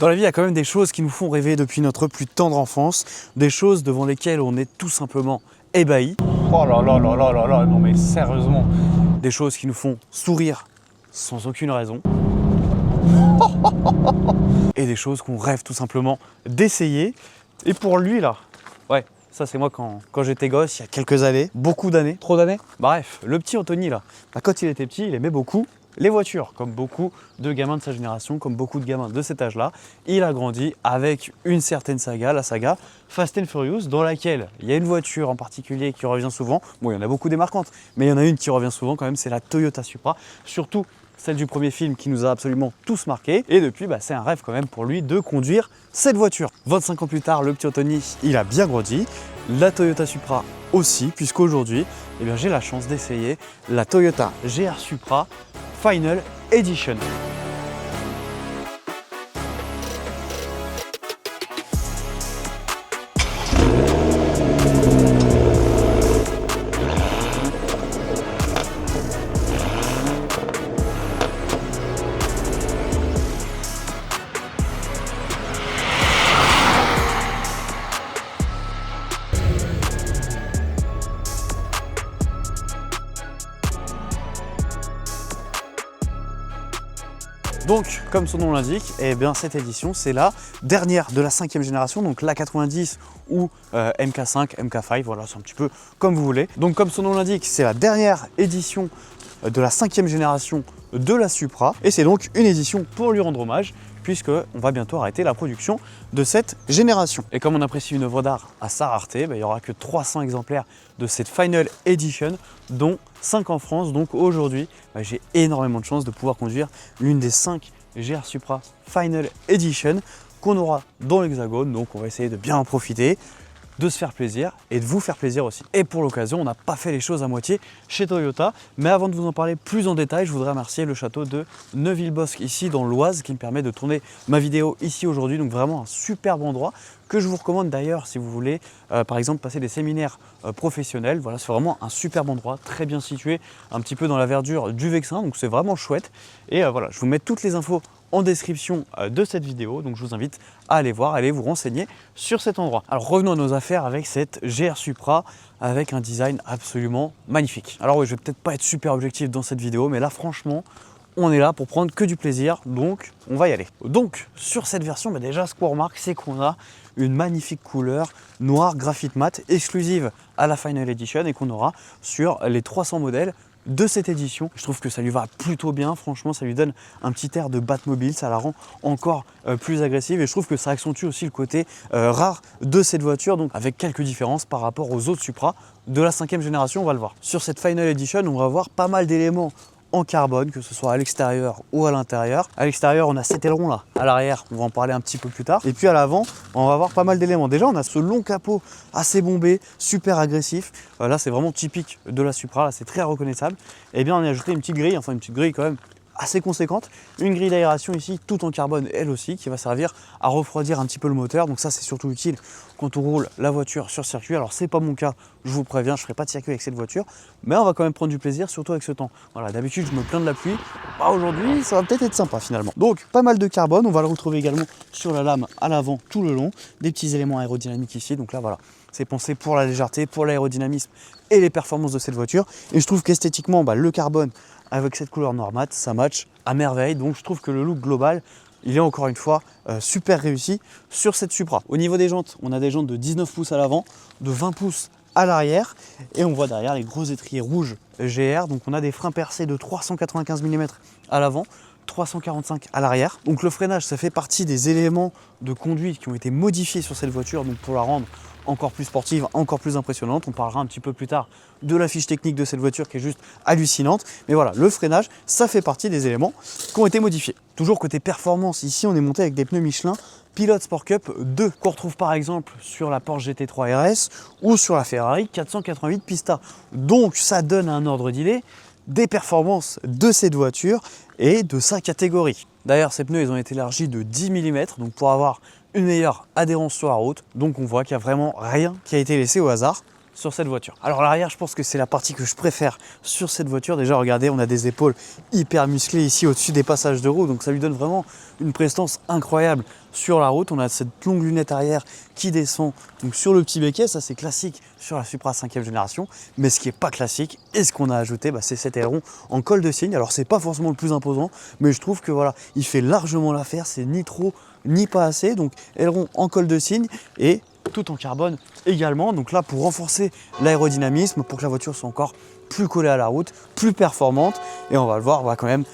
Dans la vie, il y a quand même des choses qui nous font rêver depuis notre plus tendre enfance, des choses devant lesquelles on est tout simplement ébahi. Oh là là là là là là, non mais sérieusement. Des choses qui nous font sourire sans aucune raison. Et des choses qu'on rêve tout simplement d'essayer. Et pour lui là, ouais, ça c'est moi quand j'étais gosse, il y a quelques années, beaucoup d'années, trop d'années. Bref, le petit Anthony là, quand il était petit, il aimait beaucoup les voitures, comme beaucoup de gamins de sa génération, comme beaucoup de gamins de cet âge-là. Il a grandi avec une certaine saga, la saga Fast and Furious, dans laquelle il y a une voiture en particulier qui revient souvent. Bon, il y en a beaucoup des marquantes, mais il y en a une qui revient souvent quand même, c'est la Toyota Supra. Surtout celle du premier film qui nous a absolument tous marqués. Et depuis, c'est un rêve quand même pour lui de conduire cette voiture. 25 ans plus tard, le petit Anthony, il a bien grandi. La Toyota Supra aussi, puisqu'aujourd'hui, j'ai la chance d'essayer la Toyota GR Supra Final Edition. Donc, comme son nom l'indique, cette édition, c'est la dernière de la 5e génération, donc la 90 ou MK5, MK5, voilà, c'est un petit peu comme vous voulez. Donc, comme son nom l'indique, c'est la dernière édition de la 5e génération de la Supra, et c'est donc une édition pour lui rendre hommage, puisqu'on va bientôt arrêter la production de cette génération. Et comme on apprécie une œuvre d'art à sa rareté, il n'y aura que 300 exemplaires de cette Final Edition, dont 5 en France. Donc aujourd'hui, j'ai énormément de chance de pouvoir conduire l'une des 5 GR Supra Final Edition qu'on aura dans l'Hexagone. Donc on va essayer de bien en profiter, de se faire plaisir et de vous faire plaisir aussi. Et pour l'occasion, on n'a pas fait les choses à moitié chez Toyota. Mais avant de vous en parler plus en détail, je voudrais remercier le château de Neuville-Bosc, ici dans l'Oise, qui me permet de tourner ma vidéo ici aujourd'hui. Donc vraiment un superbe endroit que je vous recommande d'ailleurs si vous voulez, par exemple, passer des séminaires professionnels. Voilà, c'est vraiment un superbe endroit, très bien situé, un petit peu dans la verdure du Vexin. Donc c'est vraiment chouette. Et voilà, je vous mets toutes les infos en description de cette vidéo, donc je vous invite à aller voir, à aller vous renseigner sur cet endroit. Alors revenons à nos affaires avec cette GR Supra avec un design absolument magnifique. Alors oui, je vais peut-être pas être super objectif dans cette vidéo, mais là franchement, on est là pour prendre que du plaisir, donc on va y aller. Donc sur cette version, déjà ce qu'on remarque, c'est qu'on a une magnifique couleur noir graphite mat exclusive à la Final Edition et qu'on aura sur les 300 modèles de cette édition. Je trouve que ça lui va plutôt bien, franchement ça lui donne un petit air de Batmobile, ça la rend encore plus agressive et je trouve que ça accentue aussi le côté rare de cette voiture, donc avec quelques différences par rapport aux autres Supra de la 5e génération, on va le voir. Sur cette Final Edition, on va avoir pas mal d'éléments en carbone, que ce soit à l'extérieur ou à l'intérieur. À l'extérieur, on a cet aileron là, à l'arrière, on va en parler un petit peu plus tard. Et puis à l'avant, on va avoir pas mal d'éléments. Déjà, on a ce long capot assez bombé, super agressif. Là, c'est vraiment typique de la Supra, là, c'est très reconnaissable. Et bien, on a ajouté une petite grille, enfin une petite grille quand même assez conséquente, une grille d'aération ici, tout en carbone elle aussi, qui va servir à refroidir un petit peu le moteur. Donc ça c'est surtout utile quand on roule la voiture sur circuit. Alors c'est pas mon cas, je vous préviens, je ferai pas de circuit avec cette voiture, mais on va quand même prendre du plaisir, surtout avec ce temps. Voilà, d'habitude je me plains de la pluie, aujourd'hui ça va peut-être être sympa finalement. Donc pas mal de carbone, on va le retrouver également sur la lame à l'avant tout le long, des petits éléments aérodynamiques ici, donc là voilà, c'est pensé pour la légèreté, pour l'aérodynamisme et les performances de cette voiture. Et je trouve qu'esthétiquement, le carbone avec cette couleur noir mat, ça match à merveille. Donc je trouve que le look global, il est encore une fois super réussi sur cette Supra. Au niveau des jantes, on a des jantes de 19 pouces à l'avant, de 20 pouces à l'arrière. Et on voit derrière les gros étriers rouges GR. Donc on a des freins percés de 395 mm à l'avant, 345 à l'arrière. Donc le freinage, ça fait partie des éléments de conduite qui ont été modifiés sur cette voiture, donc pour la rendre encore plus sportive, encore plus impressionnante. On parlera un petit peu plus tard de la fiche technique de cette voiture qui est juste hallucinante. Mais voilà, le freinage, ça fait partie des éléments qui ont été modifiés. Toujours côté performance, ici on est monté avec des pneus Michelin Pilot Sport Cup 2 qu'on retrouve par exemple sur la Porsche GT3 RS ou sur la Ferrari 488 Pista. Donc ça donne un ordre d'idée des performances de cette voiture et de sa catégorie. D'ailleurs, ces pneus ils ont été élargis de 10 mm, donc pour avoir une meilleure adhérence sur la route. Donc on voit qu'il n'y a vraiment rien qui a été laissé au hasard sur cette voiture. Alors l'arrière, je pense que c'est la partie que je préfère sur cette voiture. Déjà, regardez, on a des épaules hyper musclées ici au-dessus des passages de roue, donc ça lui donne vraiment une prestance incroyable sur la route. On a cette longue lunette arrière qui descend donc sur le petit béquet, ça c'est classique sur la Supra 5e génération, mais ce qui n'est pas classique et ce qu'on a ajouté, c'est cet aileron en col de cygne. Alors c'est pas forcément le plus imposant, mais je trouve que voilà, il fait largement l'affaire, c'est ni trop ni pas assez, donc aileron en col de cygne et tout en carbone également. Donc là, pour renforcer l'aérodynamisme, pour que la voiture soit encore plus collée à la route, plus performante, et on va le voir, quand même,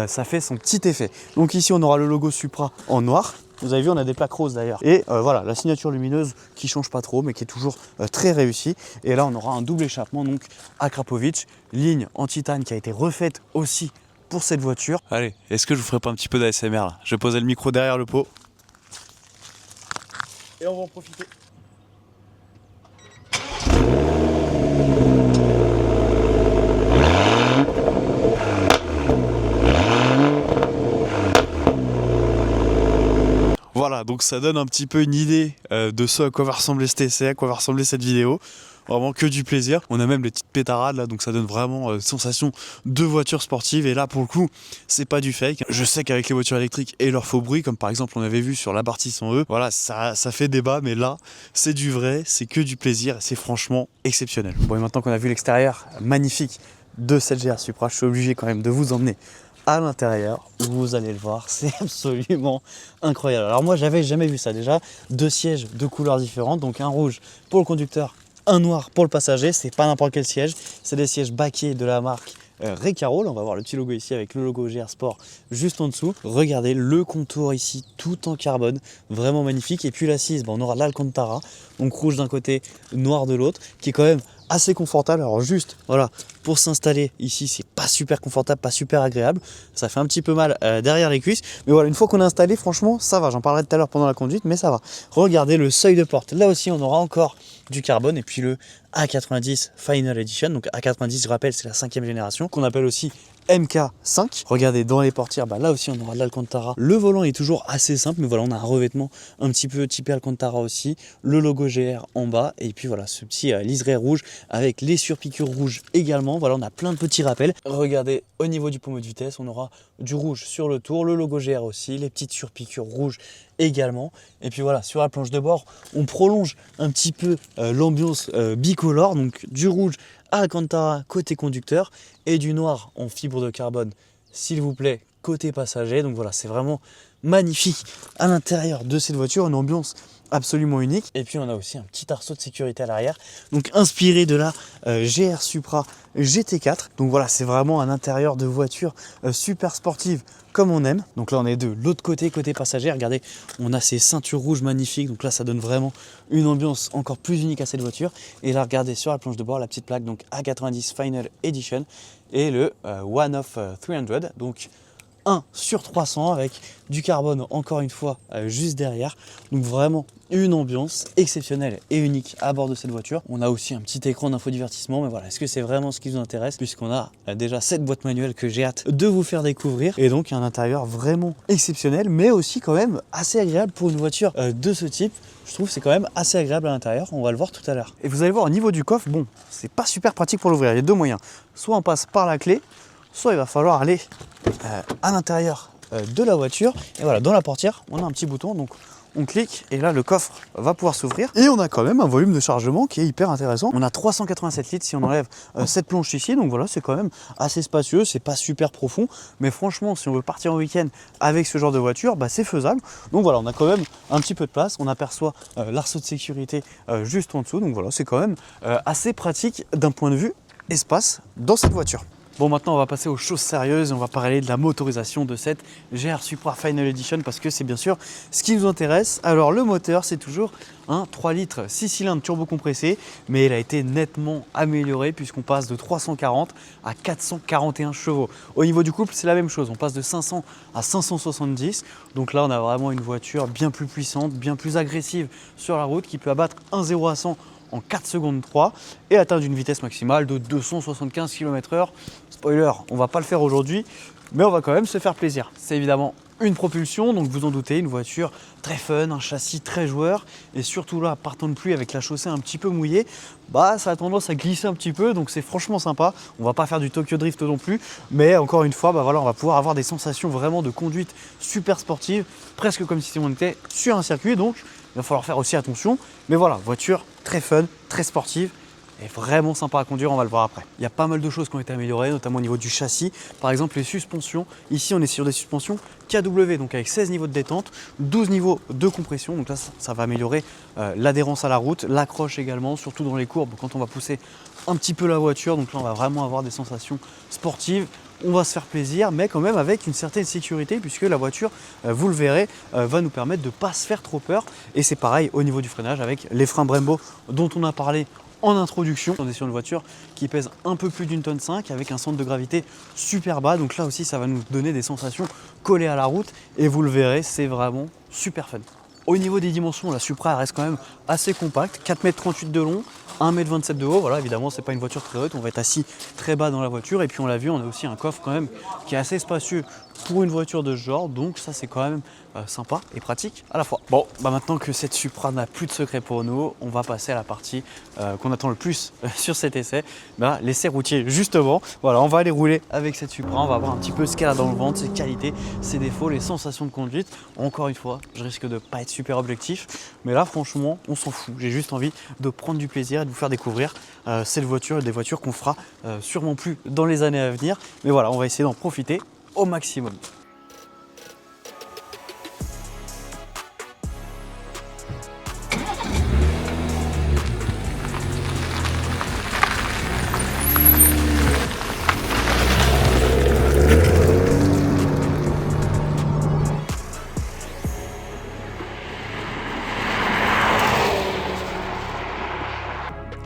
ça fait son petit effet. Donc ici, on aura le logo Supra en noir. Vous avez vu, on a des plaques roses d'ailleurs. Et voilà, la signature lumineuse qui change pas trop, mais qui est toujours très réussie. Et là, on aura un double échappement, donc Akrapovic, ligne en titane qui a été refaite aussi pour cette voiture. Allez, est-ce que je vous ferai pas un petit peu d'ASMR là? Je vais poser le micro derrière le pot. Et on va en profiter. Voilà, donc ça donne un petit peu une idée de ce à quoi va ressembler cet essai, à quoi va ressembler cette vidéo. Vraiment que du plaisir. On a même les petites pétarades là, donc ça donne vraiment sensation de voiture sportive. Et là, pour le coup, c'est pas du fake. Je sais qu'avec les voitures électriques et leur faux bruit, comme par exemple on avait vu sur la Barty 100E, voilà, ça fait débat, mais là, c'est du vrai, c'est que du plaisir, c'est franchement exceptionnel. Bon, et maintenant qu'on a vu l'extérieur magnifique de cette GR Supra, je suis obligé quand même de vous emmener à l'intérieur, vous allez le voir, c'est absolument incroyable. Alors moi, j'avais jamais vu ça. Déjà, deux sièges de couleurs différentes, donc un rouge pour le conducteur, un noir pour le passager. C'est pas n'importe quel siège, c'est des sièges baquets de la marque Recaro. On va voir le petit logo ici avec le logo GR Sport juste en dessous. Regardez le contour ici tout en carbone, vraiment magnifique. Et puis l'assise, on aura l'Alcantara, donc rouge d'un côté, noir de l'autre, qui est quand même assez confortable. Alors juste, voilà, pour s'installer ici, c'est pas super confortable, pas super agréable. Ça fait un petit peu mal derrière les cuisses. Mais voilà, une fois qu'on est installé, franchement, ça va. J'en parlerai tout à l'heure pendant la conduite, mais ça va. Regardez le seuil de porte. Là aussi, on aura encore du carbone. Et puis le A90 Final Edition. Donc A90, je rappelle, c'est la 5e génération, qu'on appelle aussi MK5. Regardez dans les portières, là aussi on aura de l'Alcantara. Le volant est toujours assez simple, mais voilà, on a un revêtement un petit peu typé Alcantara aussi. Le logo GR en bas, et puis voilà, ce petit liseré rouge avec les surpiqûres rouges également. Voilà, on a plein de petits rappels. Regardez, au niveau du pommeau de vitesse, on aura du rouge sur le tour, le logo GR aussi, les petites surpiqûres rouges également. Et puis voilà, sur la planche de bord, on prolonge un petit peu l'ambiance bicolore, donc du rouge à Alcantara côté conducteur et du noir en fibre de carbone, s'il vous plaît, côté passager. Donc voilà, c'est vraiment magnifique à l'intérieur de cette voiture, une ambiance absolument unique. Et puis on a aussi un petit arceau de sécurité à l'arrière, donc inspiré de la GR Supra GT4. Donc voilà, c'est vraiment un intérieur de voiture super sportive comme on aime. Donc là on est de l'autre côté, côté passager. Regardez, on a ces ceintures rouges magnifiques, donc là ça donne vraiment une ambiance encore plus unique à cette voiture. Et là regardez sur la planche de bord la petite plaque, donc A90 Final Edition et le One of 300, donc 1 sur 300 avec du carbone encore une fois juste derrière. Donc vraiment une ambiance exceptionnelle et unique à bord de cette voiture. On a aussi un petit écran d'infodivertissement, mais voilà, est-ce que c'est vraiment ce qui vous intéresse, puisqu'on a déjà cette boîte manuelle que j'ai hâte de vous faire découvrir. Et donc un intérieur vraiment exceptionnel, mais aussi quand même assez agréable pour une voiture de ce type. Je trouve que c'est quand même assez agréable à l'intérieur, on va le voir tout à l'heure. Et vous allez voir au niveau du coffre, bon, c'est pas super pratique pour l'ouvrir. Il y a deux moyens, soit on passe par la clé, soit il va falloir aller à l'intérieur de la voiture. Et voilà, dans la portière, on a un petit bouton, donc on clique et là le coffre va pouvoir s'ouvrir. Et on a quand même un volume de chargement qui est hyper intéressant. On a 387 litres si on enlève cette planche ici. Donc voilà, c'est quand même assez spacieux, c'est pas super profond. Mais franchement, si on veut partir en week-end avec ce genre de voiture, c'est faisable. Donc voilà, on a quand même un petit peu de place. On aperçoit l'arceau de sécurité juste en dessous. Donc voilà, c'est quand même assez pratique d'un point de vue espace dans cette voiture. Bon, maintenant on va passer aux choses sérieuses et on va parler de la motorisation de cette GR Supra Final Edition parce que c'est bien sûr ce qui nous intéresse. Alors le moteur, c'est toujours un 3 litres 6 cylindres turbo compressé, mais il a été nettement amélioré puisqu'on passe de 340 à 441 chevaux. Au niveau du couple, c'est la même chose, on passe de 500 à 570. Donc là on a vraiment une voiture bien plus puissante, bien plus agressive sur la route qui peut abattre un 0 à 100 en 4 secondes 3 et atteindre une vitesse maximale de 275 km/h. Spoiler, on va pas le faire aujourd'hui, mais on va quand même se faire plaisir. C'est évidemment Une propulsion, donc vous en doutez, une voiture très fun, un châssis très joueur, et surtout là, partant de pluie avec la chaussée un petit peu mouillée, bah ça a tendance à glisser un petit peu, donc c'est franchement sympa. On va pas faire du Tokyo Drift non plus, mais encore une fois, bah voilà, on va pouvoir avoir des sensations vraiment de conduite super sportive, presque comme si on était sur un circuit, donc il va falloir faire aussi attention. Mais voilà, voiture très fun, très sportive, est vraiment sympa à conduire, on va le voir après. Il y a pas mal de choses qui ont été améliorées, notamment au niveau du châssis. Par exemple, les suspensions. Ici, on est sur des suspensions KW, donc avec 16 niveaux de détente, 12 niveaux de compression. Donc là, ça va améliorer l'adhérence à la route, l'accroche également, surtout dans les courbes, quand on va pousser un petit peu la voiture. Donc là, on va vraiment avoir des sensations sportives. On va se faire plaisir, mais quand même avec une certaine sécurité, puisque la voiture, vous le verrez, va nous permettre de ne pas se faire trop peur. Et c'est pareil au niveau du freinage avec les freins Brembo dont on a parlé en introduction. On est sur une voiture qui pèse un peu plus d'1,5 tonne avec un centre de gravité super bas. Donc là aussi, ça va nous donner des sensations collées à la route. Et vous le verrez, c'est vraiment super fun. Au niveau des dimensions, la Supra reste quand même assez compacte, 4,38 m de long, 1,27 m de haut. Voilà, évidemment, c'est pas une voiture très haute, on va être assis très bas dans la voiture. Et puis on l'a vu, on a aussi un coffre quand même qui est assez spacieux pour une voiture de ce genre. Donc ça, c'est quand même sympa et pratique à la fois. Bon, bah maintenant que cette Supra n'a plus de secret pour nous, on va passer à la partie qu'on attend le plus sur cet essai, l'essai routier justement. Voilà, on va aller rouler avec cette Supra, on va voir un petit peu ce qu'elle a dans le ventre, ses qualités, ses défauts, les sensations de conduite. Encore une fois, je risque de pas être super objectif, mais là franchement, on s'en fout. J'ai juste envie de prendre du plaisir et de vous faire découvrir cette voiture et des voitures qu'on fera sûrement plus dans les années à venir. Mais voilà, on va essayer d'en profiter au maximum.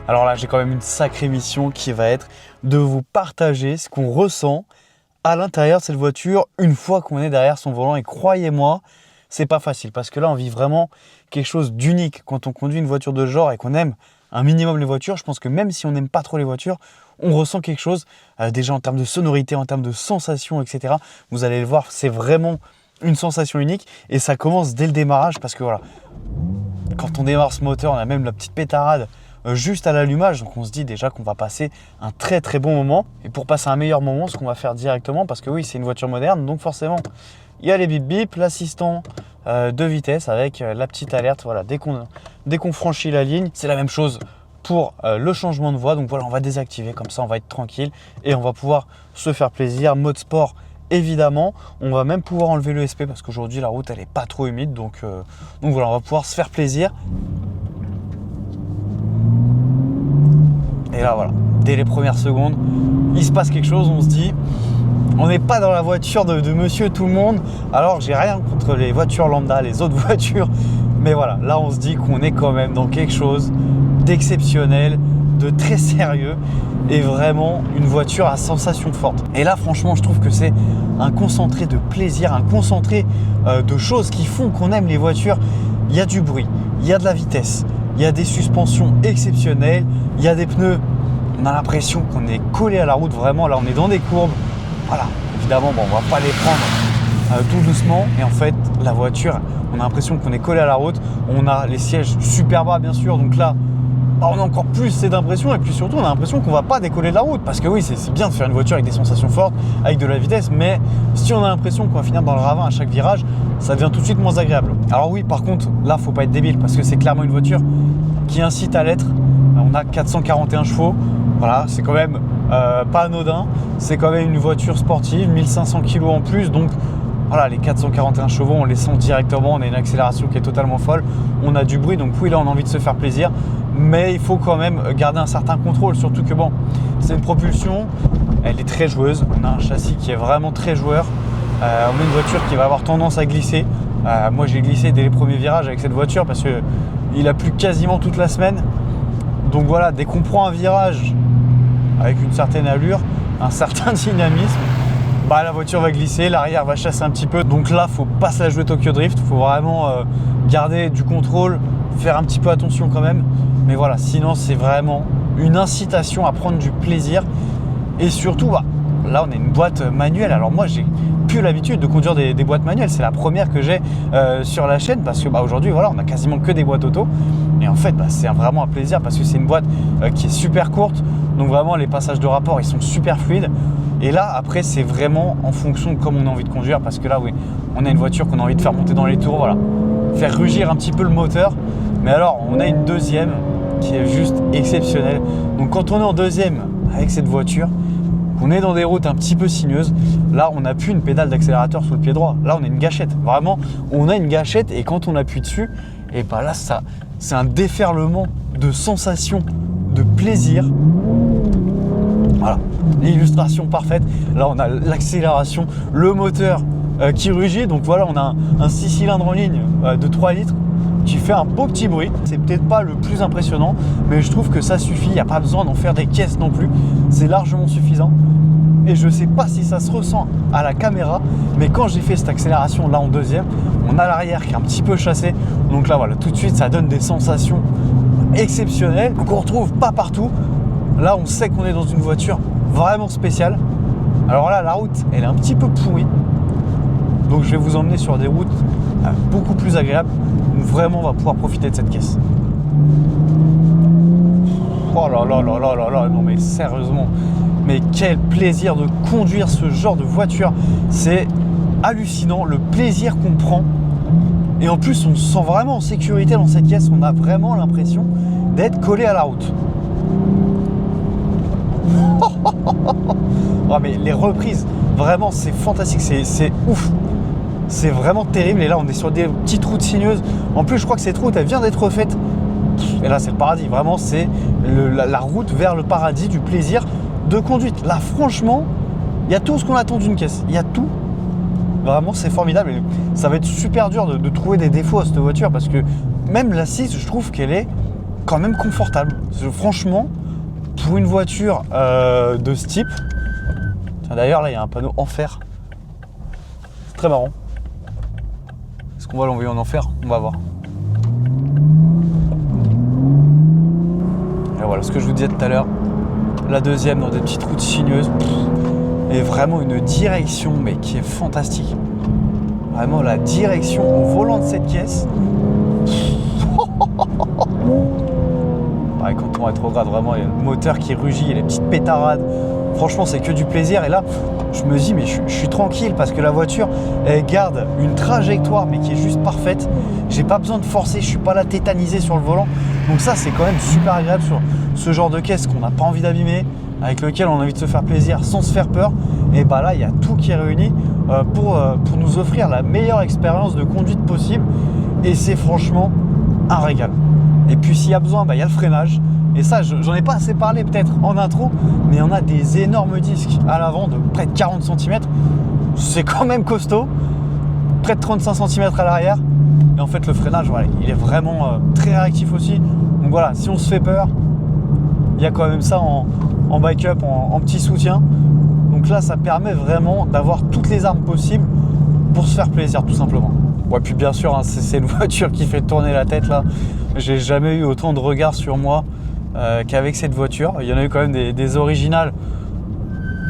Alors là, j'ai quand même une sacrée mission qui va être de vous partager ce qu'on ressent à l'intérieur de cette voiture une fois qu'on est derrière son volant. Et croyez-moi, c'est pas facile parce que là, on vit vraiment quelque chose d'unique quand on conduit une voiture de ce genre et qu'on aime un minimum les voitures. Je pense que même si on n'aime pas trop les voitures, on ressent quelque chose déjà en termes de sonorité, en termes de sensations, etc. Vous allez le voir, c'est vraiment une sensation unique et ça commence dès le démarrage parce que voilà, quand on démarre ce moteur, on a même la petite pétarade juste à l'allumage, donc on se dit déjà qu'on va passer un très très bon moment. Et pour passer un meilleur moment, ce qu'on va faire directement, parce que oui, c'est une voiture moderne, donc forcément il y a les bip bip, l'assistant de vitesse avec la petite alerte, voilà, dès qu'on franchit la ligne. C'est la même chose pour le changement de voie, donc voilà, on va désactiver, comme ça on va être tranquille et on va pouvoir se faire plaisir. Mode sport évidemment, on va même pouvoir enlever le SP parce qu'aujourd'hui la route elle est pas trop humide, donc voilà, on va pouvoir se faire plaisir. Et là voilà, dès les premières secondes, il se passe quelque chose, on se dit, on n'est pas dans la voiture de monsieur tout le monde. Alors j'ai rien contre les voitures lambda, les autres voitures, mais voilà, là on se dit qu'on est quand même dans quelque chose d'exceptionnel, de très sérieux et vraiment une voiture à sensation forte. Et là franchement, je trouve que c'est un concentré de plaisir, un concentré de choses qui font qu'on aime les voitures. Il y a du bruit, il y a de la vitesse, il y a des suspensions exceptionnelles, il y a des pneus, on a l'impression qu'on est collé à la route, vraiment là on est dans des courbes, voilà, évidemment bon, on va pas les prendre tout doucement et en fait la voiture, on a l'impression qu'on est collé à la route, on a les sièges super bas bien sûr, donc là on a encore plus cette impression et puis surtout on a l'impression qu'on va pas décoller de la route parce que oui c'est bien de faire une voiture avec des sensations fortes, avec de la vitesse, mais si on a l'impression qu'on va finir dans le ravin à chaque virage, ça devient tout de suite moins agréable. Alors oui, par contre là faut pas être débile parce que c'est clairement une voiture qui incite à l'être. On a 441 chevaux, voilà, c'est quand même pas anodin, c'est quand même une voiture sportive, 1500 kg en plus, donc voilà, les 441 chevaux, on les sent directement, on a une accélération qui est totalement folle, on a du bruit, donc oui, là on a envie de se faire plaisir, mais il faut quand même garder un certain contrôle, surtout que bon, c'est une propulsion, elle est très joueuse, on a un châssis qui est vraiment très joueur, on a une voiture qui va avoir tendance à glisser. Moi j'ai glissé dès les premiers virages avec cette voiture parce qu'il a plu quasiment toute la semaine, donc voilà, dès qu'on prend un virage avec une certaine allure, un certain dynamisme, bah, la voiture va glisser, l'arrière va chasser un petit peu. Donc là, faut pas se la jouer Tokyo Drift, faut vraiment garder du contrôle, faire un petit peu attention quand même. Mais voilà, sinon c'est vraiment une incitation à prendre du plaisir. Et surtout, bah, là on a une boîte manuelle. Alors moi j'ai plus l'habitude de conduire des boîtes manuelles, c'est la première que j'ai sur la chaîne parce que aujourd'hui voilà, on a quasiment que des boîtes auto et en fait c'est vraiment un plaisir parce que c'est une boîte qui est super courte, donc vraiment les passages de rapport ils sont super fluides. Et là après c'est vraiment en fonction de comment on a envie de conduire, parce que là oui, on a une voiture qu'on a envie de faire monter dans les tours, voilà, faire rugir un petit peu le moteur. Mais alors on a une deuxième qui est juste exceptionnelle. Donc quand on est en deuxième avec cette voiture, on est dans des routes un petit peu sinueuses, là on n'a plus une pédale d'accélérateur sous le pied droit, là on a une gâchette, vraiment on a une gâchette et quand on appuie dessus, et bah là ça c'est un déferlement de sensations, de plaisir. Voilà, l'illustration parfaite. Là on a l'accélération, le moteur qui rugit, donc voilà on a un 6 cylindres en ligne de 3 litres qui fait un beau petit bruit. C'est peut-être pas le plus impressionnant, mais je trouve que ça suffit, il n'y a pas besoin d'en faire des caisses non plus, c'est largement suffisant. Et je sais pas si ça se ressent à la caméra, mais quand j'ai fait cette accélération là en deuxième, on a l'arrière qui est un petit peu chassé, donc là voilà, tout de suite ça donne des sensations exceptionnelles qu'on retrouve pas partout. Là on sait qu'on est dans une voiture vraiment spéciale. Alors là la route elle est un petit peu pourrie, donc je vais vous emmener sur des routes beaucoup plus agréables où vraiment on va pouvoir profiter de cette caisse. Oh là là là là là là, non mais sérieusement, mais quel plaisir de conduire ce genre de voiture, c'est hallucinant le plaisir qu'on prend. Et en plus on se sent vraiment en sécurité dans cette caisse, on a vraiment l'impression d'être collé à la route. Oh mais les reprises, vraiment c'est fantastique, c'est ouf, c'est vraiment terrible. Et là on est sur des petites routes sinueuses, en plus je crois que cette route elle vient d'être refaite, et là c'est le paradis, vraiment c'est la route vers le paradis du plaisir de conduite. Là franchement il y a tout ce qu'on attend d'une caisse, il y a tout, vraiment c'est formidable. Et ça va être super dur de trouver des défauts à cette voiture, parce que même l'assise je trouve qu'elle est quand même confortable. Franchement pour une voiture de ce type, d'ailleurs là il y a un panneau enfer, c'est très marrant. Est-ce qu'on va l'envoyer en enfer? On va voir. Et voilà ce que je vous disais tout à l'heure, la deuxième dans des petites routes sinueuses, et vraiment une direction mais qui est fantastique. Vraiment la direction au volant de cette caisse. Quand on rétrograde, vraiment il y a le moteur qui rugit, les petites pétarades, franchement c'est que du plaisir. Et là je me dis mais je suis tranquille parce que la voiture elle garde une trajectoire mais qui est juste parfaite, j'ai pas besoin de forcer, je suis pas là tétanisé sur le volant, donc ça c'est quand même super agréable sur ce genre de caisse qu'on n'a pas envie d'abîmer, avec lequel on a envie de se faire plaisir sans se faire peur. Et bah là il y a tout qui est réuni pour nous offrir la meilleure expérience de conduite possible, et c'est franchement un régal. Et puis s'il y a besoin, il y a le freinage. Et ça, j'en ai pas assez parlé peut-être en intro, mais on a des énormes disques à l'avant de près de 40 cm. C'est quand même costaud. Près de 35 cm à l'arrière. Et en fait, le freinage, voilà, il est vraiment très réactif aussi. Donc voilà, si on se fait peur, il y a quand même ça en backup, en petit soutien. Donc là, ça permet vraiment d'avoir toutes les armes possibles pour se faire plaisir, tout simplement. Ouais, puis bien sûr, hein, c'est une voiture qui fait tourner la tête là. J'ai jamais eu autant de regards sur moi qu'avec cette voiture. Il y en a eu quand même des originales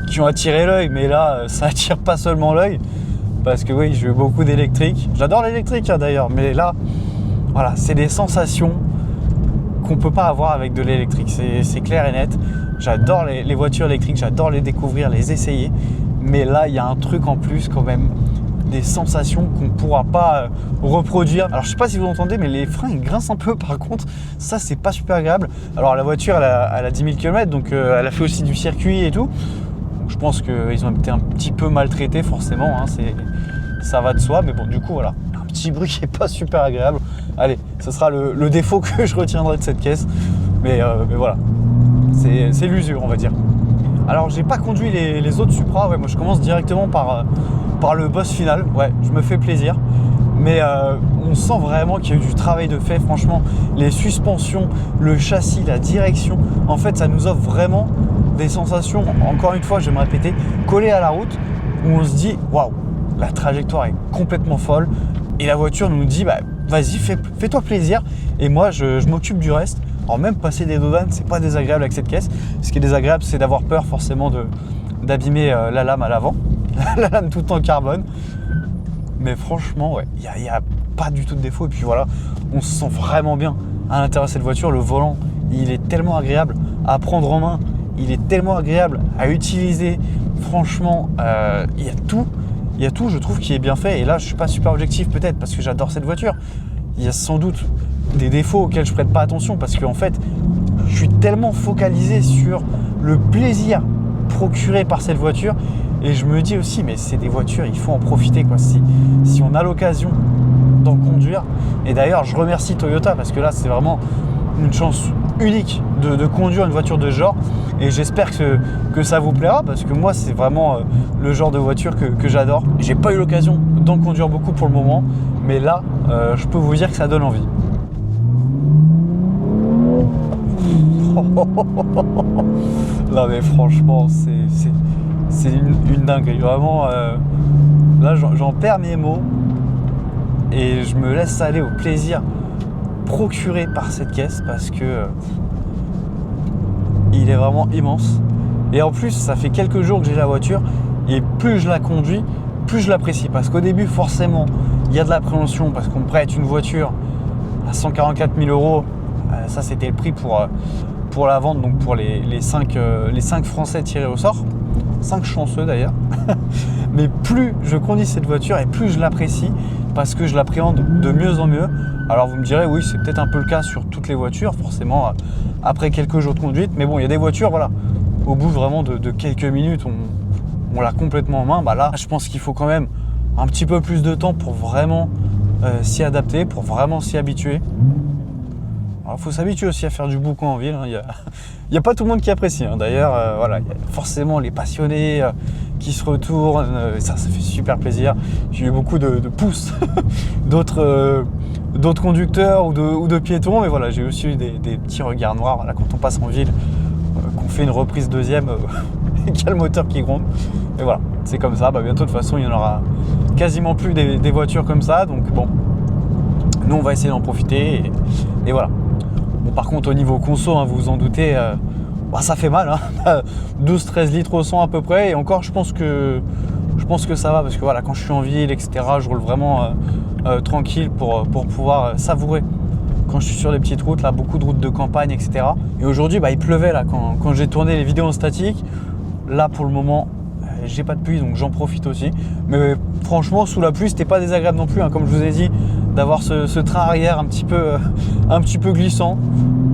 qui ont attiré l'œil, mais là ça attire pas seulement l'œil, parce que oui, j'ai eu beaucoup d'électrique. J'adore l'électrique hein, d'ailleurs, mais là voilà, c'est des sensations qu'on peut pas avoir avec de l'électrique, c'est clair et net. J'adore les voitures électriques, j'adore les découvrir, les essayer, mais là il y a un truc en plus quand même, des sensations qu'on ne pourra pas reproduire. Alors je sais pas si vous entendez, mais les freins ils grincent un peu par contre, ça c'est pas super agréable. Alors la voiture elle a 10 000 km, donc elle a fait aussi du circuit et tout. Donc, je pense qu'ils ont été un petit peu maltraités forcément, hein, ça va de soi, mais bon du coup voilà, un petit bruit qui est pas super agréable. Allez, ce sera le défaut que je retiendrai de cette caisse, mais voilà, c'est l'usure on va dire. Alors j'ai pas conduit les autres Supra, ouais, moi je commence directement par le boss final, ouais, je me fais plaisir. Mais on sent vraiment qu'il y a eu du travail de fait, franchement, les suspensions, le châssis, la direction, en fait ça nous offre vraiment des sensations, encore une fois je vais me répéter, collées à la route, où on se dit waouh, la trajectoire est complètement folle, et la voiture nous dit bah vas-y, fais-toi plaisir, et moi je m'occupe du reste. Alors même passer des dodanes, c'est pas désagréable avec cette caisse. Ce qui est désagréable, c'est d'avoir peur forcément de d'abîmer la lame à l'avant, la lame toute en carbone. Mais franchement, ouais, il y a pas du tout de défaut. Et puis voilà, on se sent vraiment bien à l'intérieur de cette voiture. Le volant, il est tellement agréable à prendre en main, il est tellement agréable à utiliser. Franchement, il y a tout, je trouve, qui est bien fait. Et là, je suis pas super objectif peut-être parce que j'adore cette voiture. Il y a sans doute des défauts auxquels je prête pas attention parce qu'en fait, je suis tellement focalisé sur le plaisir procuré par cette voiture. Et je me dis aussi, mais c'est des voitures, il faut en profiter, quoi. Si on a l'occasion d'en conduire. Et d'ailleurs, je remercie Toyota parce que là, c'est vraiment une chance unique de conduire une voiture de ce genre. Et j'espère que ça vous plaira parce que moi, c'est vraiment le genre de voiture que j'adore. J'ai pas eu l'occasion d'en conduire beaucoup pour le moment, mais là, je peux vous dire que ça donne envie. Là, mais franchement, c'est une dinguerie. Vraiment, là, j'en perds mes mots et je me laisse aller au plaisir procuré par cette caisse parce que il est vraiment immense. Et en plus, ça fait quelques jours que j'ai la voiture et plus je la conduis, plus je l'apprécie. Parce qu'au début, forcément, il y a de l'appréhension parce qu'on me prête une voiture à 144 000 €. Ça, c'était le prix pour la vente, donc pour les 5 Français tirés au sort. 5 chanceux d'ailleurs. Mais plus je conduis cette voiture et plus je l'apprécie parce que je l'appréhende de mieux en mieux. Alors vous me direz, oui, c'est peut-être un peu le cas sur toutes les voitures, forcément, après quelques jours de conduite. Mais bon, il y a des voitures, voilà, au bout vraiment de quelques minutes, on l'a complètement en main. Bah là, je pense qu'il faut quand même un petit peu plus de temps pour vraiment s'y adapter, pour vraiment s'y habituer. Alors, il faut s'habituer aussi à faire du boucan en ville. Il n'y a pas tout le monde qui apprécie. D'ailleurs, voilà, il y a forcément les passionnés qui se retournent. Ça fait super plaisir. J'ai eu beaucoup de pouces d'autres conducteurs ou de piétons. Mais voilà, j'ai aussi eu des petits regards noirs là, quand on passe en ville, qu'on fait une reprise deuxième et qu'il y a le moteur qui gronde. Et voilà, c'est comme ça. Bientôt, de toute façon, il n'y en aura quasiment plus des voitures comme ça. Donc bon, nous, on va essayer d'en profiter. Et voilà. Bon, par contre, au niveau conso, vous vous en doutez, ça fait mal. 12-13 litres au 100 à peu près. Et encore, je pense que ça va parce que voilà, quand je suis en ville, etc., je roule vraiment tranquille pour pouvoir savourer. Quand je suis sur les petites routes, là, beaucoup de routes de campagne, etc. Et aujourd'hui, il pleuvait là quand j'ai tourné les vidéos en statique. Là, pour le moment, j'ai pas de pluie, donc j'en profite aussi. Mais franchement, sous la pluie, c'était pas désagréable non plus. Comme je vous ai dit, d'avoir ce train arrière un petit peu glissant.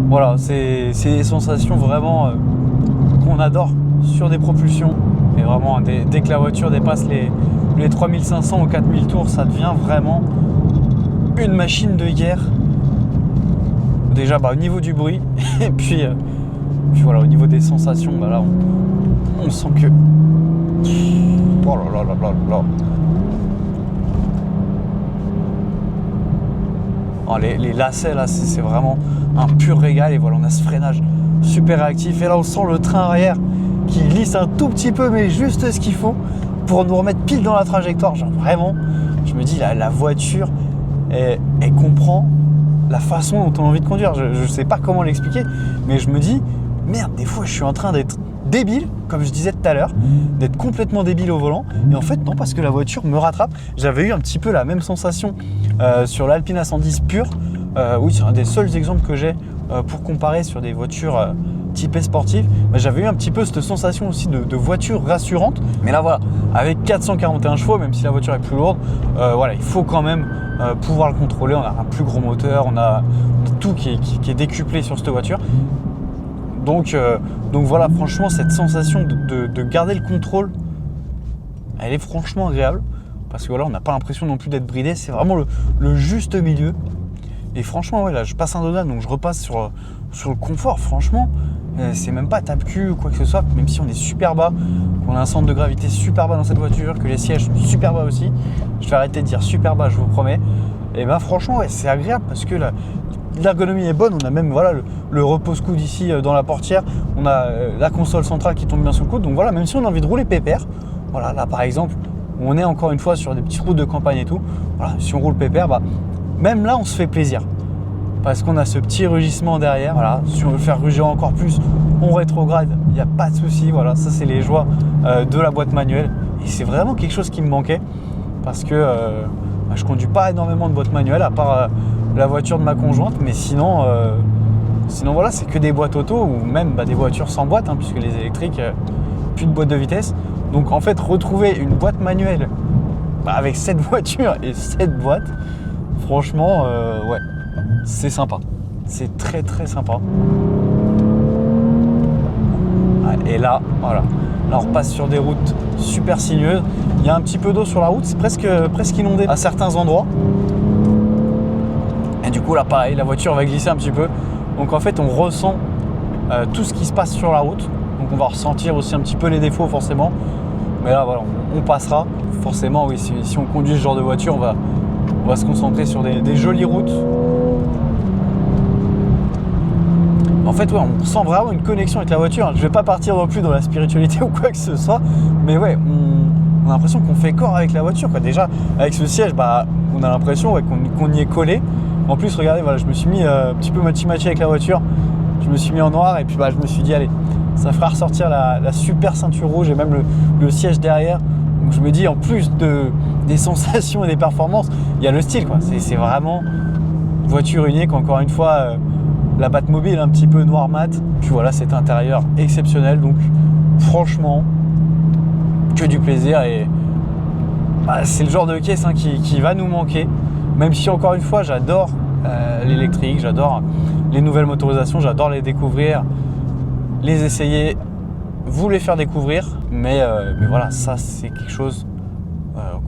Voilà, c'est des sensations vraiment qu'on adore sur des propulsions. Et vraiment, dès que la voiture dépasse les 3500 ou 4000 tours, ça devient vraiment une machine de guerre. Déjà au niveau du bruit, et puis voilà, au niveau des sensations, là on sent que... Oh là là là là là. Oh, les lacets là, c'est vraiment un pur régal. Et voilà, on a ce freinage super réactif. Et là on sent le train arrière qui glisse un tout petit peu, mais juste ce qu'il faut pour nous remettre pile dans la trajectoire. Genre vraiment, je me dis, la voiture, elle comprend la façon dont on a envie de conduire. Je sais pas comment l'expliquer, mais je me dis, merde, des fois je suis en train d'être débile, comme je disais tout à l'heure, d'être complètement débile au volant. Et en fait, non, parce que la voiture me rattrape. J'avais eu un petit peu la même sensation sur l'Alpine A110 pure. Oui, c'est un des seuls exemples que j'ai pour comparer sur des voitures typées sportives. J'avais eu un petit peu cette sensation aussi de voiture rassurante. Mais là, voilà, avec 441 chevaux, même si la voiture est plus lourde, voilà, il faut quand même pouvoir le contrôler. On a un plus gros moteur, on a tout qui est décuplé sur cette voiture. Donc voilà, franchement, cette sensation de garder le contrôle, elle est franchement agréable. Parce que voilà, on n'a pas l'impression non plus d'être bridé. C'est vraiment le juste milieu. Et franchement, ouais, là, je passe un Donald, donc je repasse sur le confort. Franchement, c'est même pas tape-cul ou quoi que ce soit. Même si on est super bas, qu'on a un centre de gravité super bas dans cette voiture, que les sièges sont super bas aussi. Je vais arrêter de dire super bas, je vous promets. Et franchement, ouais, c'est agréable parce que l'ergonomie est bonne. On a même voilà, le repose-coude ici dans la portière. On a la console centrale qui tombe bien sous le coude. Donc voilà, même si on a envie de rouler pépère, voilà, là par exemple, on est encore une fois sur des petites routes de campagne et tout. Voilà, si on roule pépère, même là on se fait plaisir. parce qu'on a ce petit rugissement derrière. Voilà, si on veut le faire ruger encore plus, on rétrograde, il n'y a pas de souci. Voilà, ça c'est les joies de la boîte manuelle. Et c'est vraiment quelque chose qui me manquait parce que je conduis pas énormément de boîte manuelle à part la voiture de ma conjointe, mais sinon voilà, c'est que des boîtes auto ou même des voitures sans boîte, hein, puisque les électriques, plus de boîte de vitesse. Donc en fait, retrouver une boîte manuelle avec cette voiture et cette boîte, franchement, ouais, c'est sympa. C'est très très sympa. Et là, voilà. Là, on repasse sur des routes super sinueuses. Il y a un petit peu d'eau sur la route, c'est presque inondé à certains endroits. Et du coup, là, pareil, la voiture va glisser un petit peu. Donc en fait, on ressent tout ce qui se passe sur la route. Donc on va ressentir aussi un petit peu les défauts forcément. Mais là, voilà, on passera. Forcément, oui, si on conduit ce genre de voiture, on va se concentrer sur des jolies routes. En fait, ouais, on sent vraiment une connexion avec la voiture. Je ne vais pas partir non plus dans la spiritualité ou quoi que ce soit. Mais ouais, on a l'impression qu'on fait corps avec la voiture, quoi. Déjà, avec ce siège, on a l'impression qu'on y est collé. En plus, regardez, voilà, je me suis mis un petit peu matchy avec la voiture. Je me suis mis en noir et puis je me suis dit, allez, ça fera ressortir la super ceinture rouge et même le siège derrière. Donc je me dis, en plus des sensations et des performances, il y a le style, quoi. C'est vraiment voiture unique, encore une fois, la Batmobile un petit peu noir mat. Puis voilà, cet intérieur exceptionnel. Donc franchement, que du plaisir. Et c'est le genre de caisse qui va nous manquer. Même si encore une fois, j'adore l'électrique, j'adore les nouvelles motorisations, j'adore les découvrir, les essayer, vous les faire découvrir. Mais voilà, ça c'est quelque chose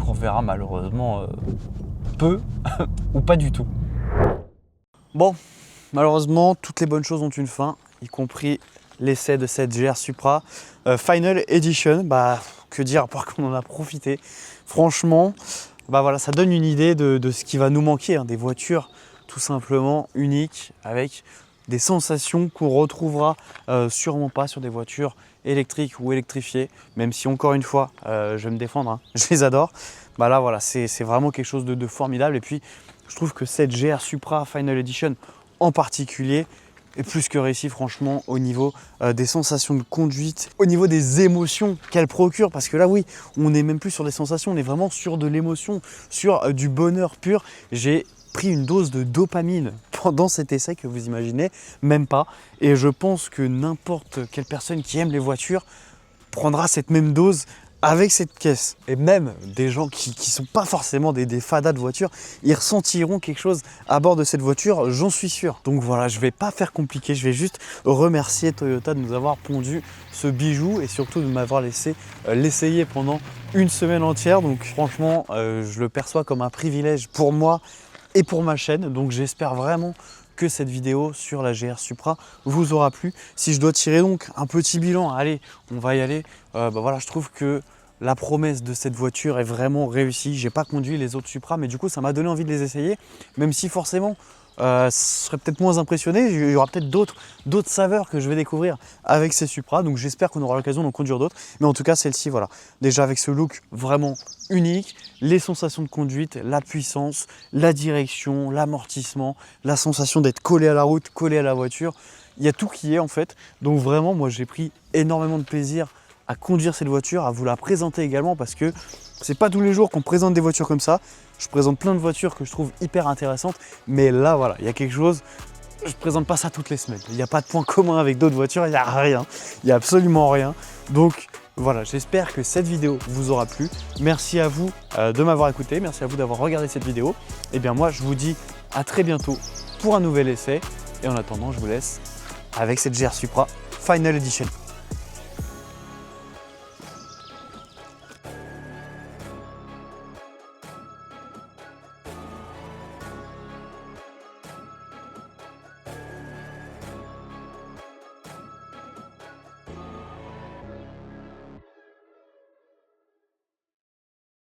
qu'on verra malheureusement peu ou pas du tout. Bon, malheureusement, toutes les bonnes choses ont une fin, y compris l'essai de cette GR Supra Final Edition. Que dire, à part qu'on en a profité. Franchement, voilà, ça donne une idée de ce qui va nous manquer, hein, des voitures tout simplement uniques, avec des sensations qu'on retrouvera sûrement pas sur des voitures électriques ou électrifiées, même si encore une fois, je vais me défendre, hein, je les adore. Là voilà, c'est vraiment quelque chose de formidable. Et puis, je trouve que cette GR Supra Final Edition en particulier est plus que réussi, franchement, au niveau des sensations de conduite, au niveau des émotions qu'elle procure, parce que là oui, on n'est même plus sur des sensations, on est vraiment sur de l'émotion, sur du bonheur pur. J'ai pris une dose de dopamine pendant cet essai que vous imaginez même pas, et je pense que n'importe quelle personne qui aime les voitures prendra cette même dose avec cette caisse. Et même des gens qui ne sont pas forcément des fadas de voiture, ils ressentiront quelque chose à bord de cette voiture, j'en suis sûr. Donc voilà, je ne vais pas faire compliqué, je vais juste remercier Toyota de nous avoir pondu ce bijou et surtout de m'avoir laissé l'essayer pendant une semaine entière. Donc franchement, je le perçois comme un privilège pour moi et pour ma chaîne. Donc j'espère vraiment que cette vidéo sur la GR Supra vous aura plu. Si je dois tirer donc un petit bilan, allez, on va y aller. Voilà, je trouve que la promesse de cette voiture est vraiment réussie. J'ai pas conduit les autres Supra, mais du coup ça m'a donné envie de les essayer, même si forcément je serais peut-être moins impressionné. Il y aura peut-être d'autres saveurs que je vais découvrir avec ces Supra, donc j'espère qu'on aura l'occasion d'en conduire d'autres. Mais en tout cas, celle-ci, voilà, déjà avec ce look vraiment unique, les sensations de conduite, la puissance, la direction, l'amortissement, la sensation d'être collé à la route, collé à la voiture, il y a tout qui est en fait. Donc vraiment, moi j'ai pris énormément de plaisir à conduire cette voiture, à vous la présenter également, parce que c'est pas tous les jours qu'on présente des voitures comme ça. Je présente plein de voitures que je trouve hyper intéressantes, mais là voilà, il y a quelque chose, je ne présente pas ça toutes les semaines. Il n'y a pas de point commun avec d'autres voitures, il n'y a rien, il n'y a absolument rien. Donc voilà, j'espère que cette vidéo vous aura plu. Merci à vous de m'avoir écouté, merci à vous d'avoir regardé cette vidéo. Et bien moi je vous dis à très bientôt pour un nouvel essai, et en attendant je vous laisse avec cette GR Supra Final Edition.